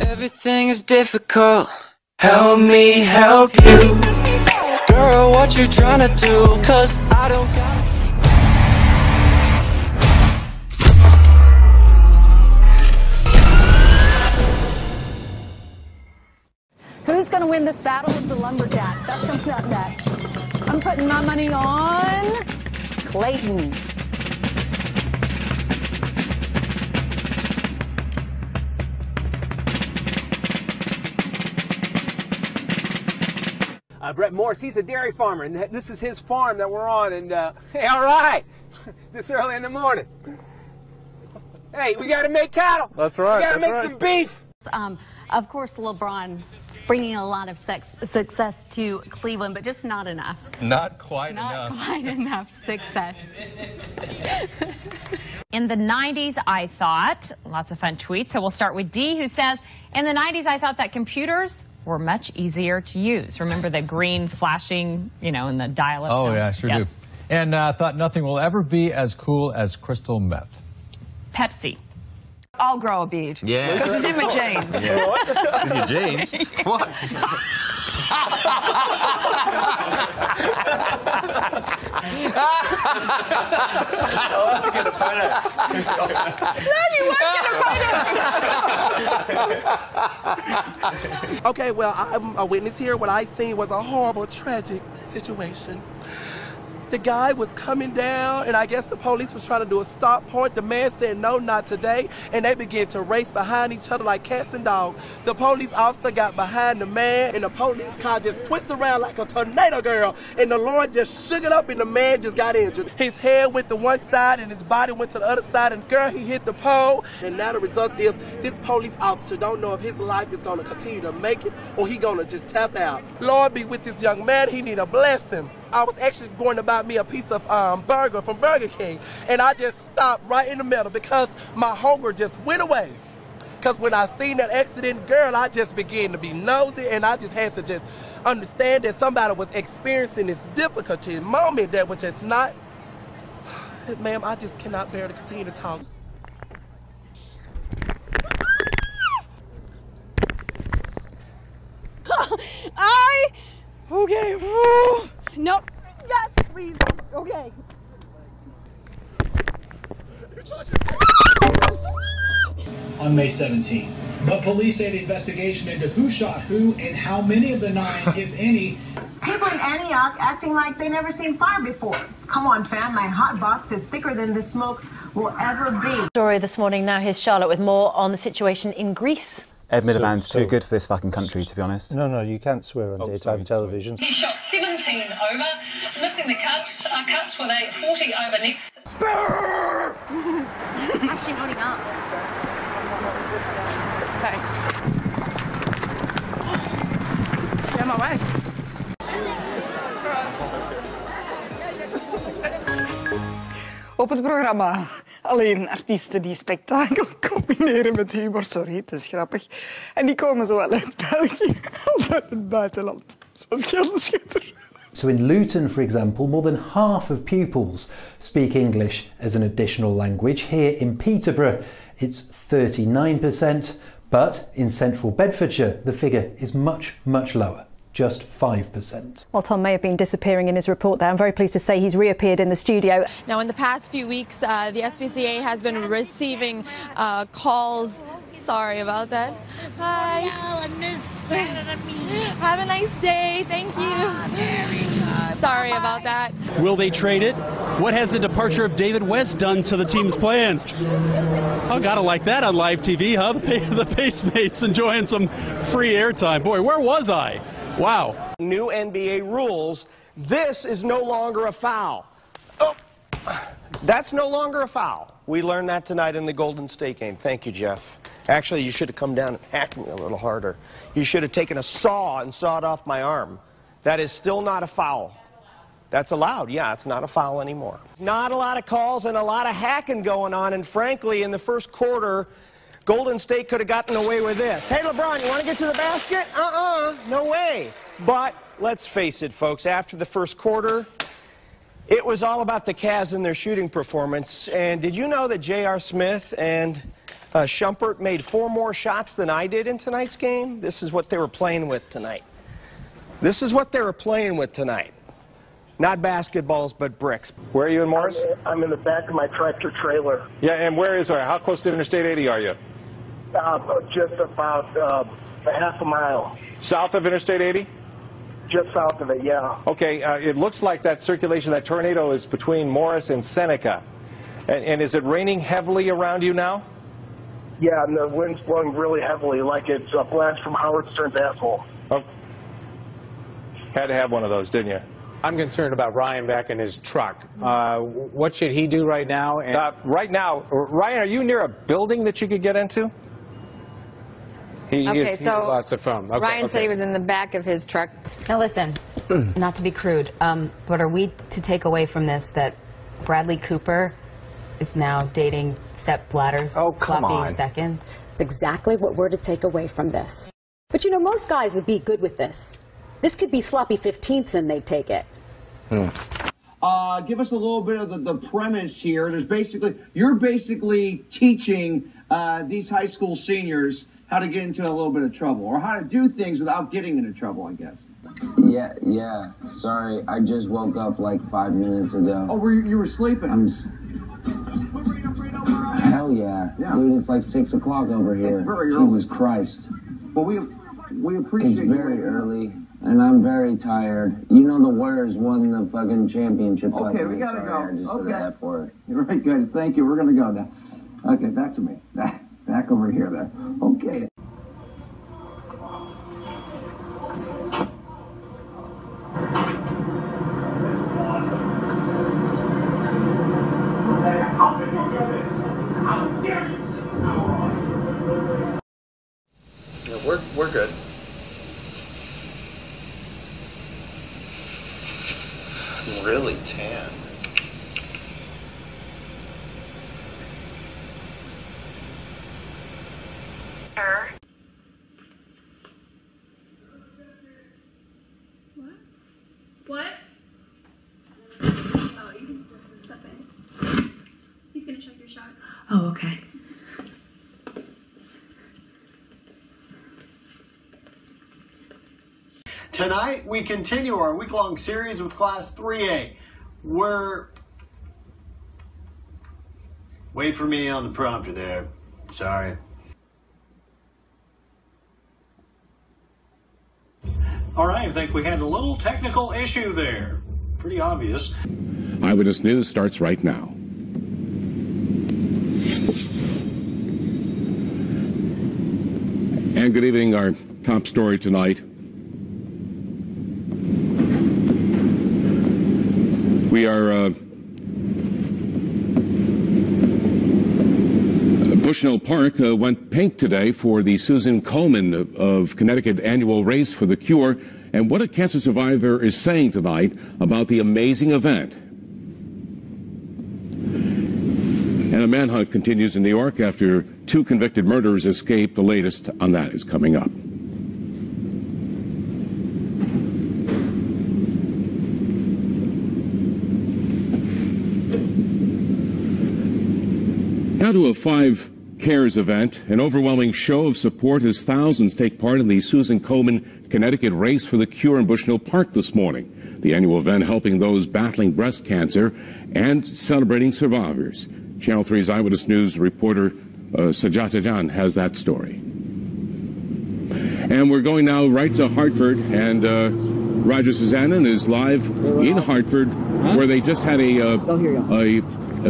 Everything is difficult. Help me help you. Girl, what you trying to do? 'Cause I don't got. Who's going to win this battle of the lumberjacks? That's going to be next. I'm putting my money on Clayton. Brett Morse, he's a dairy farmer, and this is his farm that we're on, and hey, all right, this early in the morning. Hey, we got to make cattle. That's right. We got to make some beef. Of course, LeBron bringing a lot of success to Cleveland, but just not enough. Not quite enough. Not quite enough success. In the 90s, I thought, lots of fun tweets. So we'll start with D, who says, in the 90s, I thought that computers were much easier to use. Remember the green flashing, you know, in the dial-up Oh, sound? yeah, sure Yes. do. And thought nothing will ever be as cool as crystal meth. Pepsi. I'll grow a beard. Yeah. Because it's in my jeans. Yeah. It's in your jeans? What? I was going to find it. No, you weren't going to find it. Okay, well, I'm a witness here. What I seen was a horrible, tragic situation. The guy was coming down, and I guess the police was trying to do a stop point. The man said, no, not today, and they began to race behind each other like cats and dogs. The police officer got behind the man, and the police car just twisted around like a tornado, girl, and the Lord just shook it up, and the man just got injured. His head went to one side, and his body went to the other side, and girl, he hit the pole, and now the result is this police officer don't know if his life is going to continue to make it, or he going to just tap out. Lord be with this young man. He need a blessing. I was actually going to buy me a piece of burger from Burger King, and I just stopped right in the middle because my hunger just went away. Because when I seen that accident, girl, I just began to be nosy, and I just had to just understand that somebody was experiencing this difficulty moment that was just not, ma'am, I just cannot bear to continue to talk. Okay. Woo. No. Yes, please. Okay. On May 17. But police say the investigation into who shot who and how many of the 9, if any. People in Antioch acting like they never seen fire before. Come on, fam, my hot box is thicker than the smoke will ever be. Story this morning. Now here's Charlotte with more on the situation in Greece. Ed Miliband's too good for this fucking country, to be honest. No, you can't swear on daytime television. He shot 17 over, missing the cuts with a 40 over next. Actually holding up. Thanks. Get my way. Op het programma alleen artiesten die spektakel combineren met humor. Sorry, het is grappig. En die komen zowel uit België als uit het buitenland. Zoals Gelderschutter. So in Luton, for example, more than half of pupils speak English as an additional language. Here in Peterborough, it's 39%, but in central Bedfordshire, the figure is much lower. Just 5%. Well, Tom may have been disappearing in his report there. I'm very pleased to say he's reappeared in the studio. Now, in the past few weeks, the SPCA has been receiving calls. Sorry about that. Hi. Have a nice day. Thank you. Sorry about that. Will they trade it? What has the departure of David West done to the team's plans? Oh, gotta like that on live TV, huh? The Pacemates enjoying some free airtime. Boy, where was I? Wow. New NBA rules. This is no longer a foul. Oh, that's no longer a foul. We learned that tonight in the Golden State game. Thank you, Jeff. Actually, you should have come down and hacked me a little harder. You should have taken a saw and sawed off my arm. That is still not a foul. That's allowed. Yeah, it's not a foul anymore. Not a lot of calls and a lot of hacking going on, and frankly, in the first quarter, Golden State could have gotten away with this. Hey, LeBron, you want to get to the basket? No way. But let's face it, folks, after the first quarter, it was all about the Cavs and their shooting performance. And did you know that J.R. Smith and Schumpert made 4 more shots than I did in tonight's game. This is what they were playing with tonight. This is what they were playing with tonight. Not basketballs, but bricks. Where are you in Morris? I'm in the back of my tractor trailer. Yeah, and where is How close to Interstate 80 are you? Just about half a mile. South of Interstate 80? Just south of it, yeah. Okay, it looks like that circulation, that tornado is between Morris and Seneca. And is it raining heavily around you now? Yeah, and the wind's blowing really heavily, like it's a blast from Howard Stern's asshole. Oh. Had to have one of those, didn't you? I'm concerned about Ryan back in his truck. What should he do right now? Right now, Ryan, are you near a building that you could get into? He lost the phone. Okay, Ryan said he was in the back of his truck. Now listen, not to be crude, but are we to take away from this that Bradley Cooper is now dating Step Bladder's sloppy second? That's exactly what we're to take away from this. But you know, most guys would be good with this. This could be sloppy 15ths and they'd take it. Give us a little bit of the premise here. You're basically teaching these high school seniors how to get into a little bit of trouble, or how to do things without getting into trouble, I guess. Yeah. Sorry, I just woke up like 5 minutes ago. Oh, you were sleeping? Hell yeah. Dude, it's like 6 o'clock over here. It's very early. Jesus Christ. Well, we appreciate It's very early, and I'm very tired. You know the Warriors won the fucking championships last night. Okay, we gotta go. I just said that for it. You're right, good. Thank you. We're gonna go now. Okay, back to me. Back over here there. Okay. Yeah, we're good. I'm really tan. What? Oh, you can just step in. He's gonna check your shot. Oh, okay. Tonight, we continue our week-long series with Class 3A. Wait for me on the prompter there. Sorry. All right, I think we had a little technical issue there. Pretty obvious. Eyewitness News starts right now. And good evening. Our top story tonight. We are Bushnell Park went pink today for the Susan Komen of Connecticut annual Race for the Cure, and what a cancer survivor is saying tonight about the amazing event. And a manhunt continues in New York after 2 convicted murderers escaped. The latest on that is coming up. Now to a 5 Cares event, an overwhelming show of support as thousands take part in the Susan Komen Connecticut Race for the Cure in Bushnell Park this morning. The annual event helping those battling breast cancer and celebrating survivors. Channel 3's Eyewitness News reporter Sajata Jan has that story. And we're going now right to Hartford, and Roger Susannon is live in Hartford, where they just had a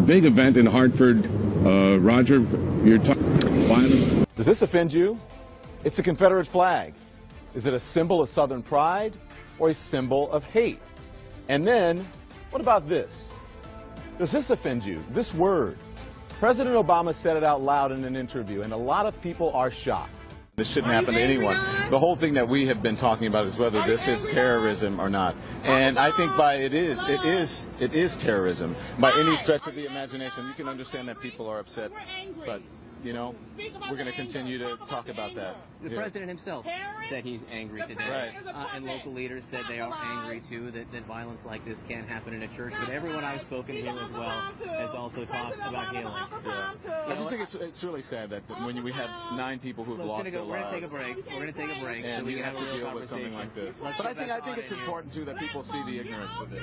big event in Hartford. Roger, you're talking violence. Does this offend you? It's the Confederate flag. Is it a symbol of Southern pride or a symbol of hate? And then, what about this? Does this offend you? This word. President Obama said it out loud in an interview, and a lot of people are shocked. This shouldn't happen to anyone. The whole thing that we have been talking about is whether this is terrorism or not. And I think it is terrorism. By any stretch of the imagination, you can understand that people are upset. But you know, we're going to continue to talk about that. The president himself said he's angry today. And local leaders said they are angry, too, that violence like this can't happen in a church. But everyone I've spoken to as well has also talked about healing. I just think it's really sad that when we have 9 people who've lost their lives. We're going to take a break. We're going to take a break And so we you can have have a to real deal with something like conversation. this. But I think it's important, too, that people see the ignorance with it.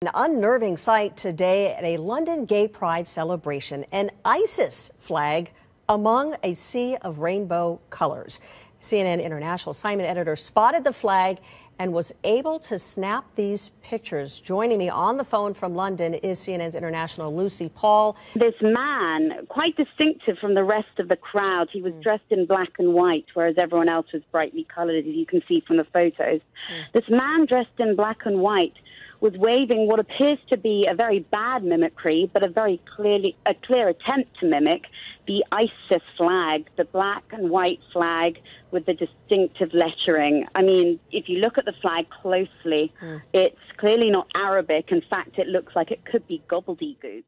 An unnerving sight today at a London Gay Pride celebration, an ISIS flag among a sea of rainbow colors. CNN International Simon editor spotted the flag and was able to snap these pictures. Joining me on the phone from London is CNN's International Lucy Paul. This man, quite distinctive from the rest of the crowd, he was dressed in black and white, whereas everyone else was brightly coloured, as you can see from the photos. This man dressed in black and white was waving what appears to be a very bad mimicry, but a clear attempt to mimic the ISIS flag, the black and white flag with the distinctive lettering. I mean, if you look at the flag closely, it's clearly not Arabic. In fact, it looks like it could be gobbledygook.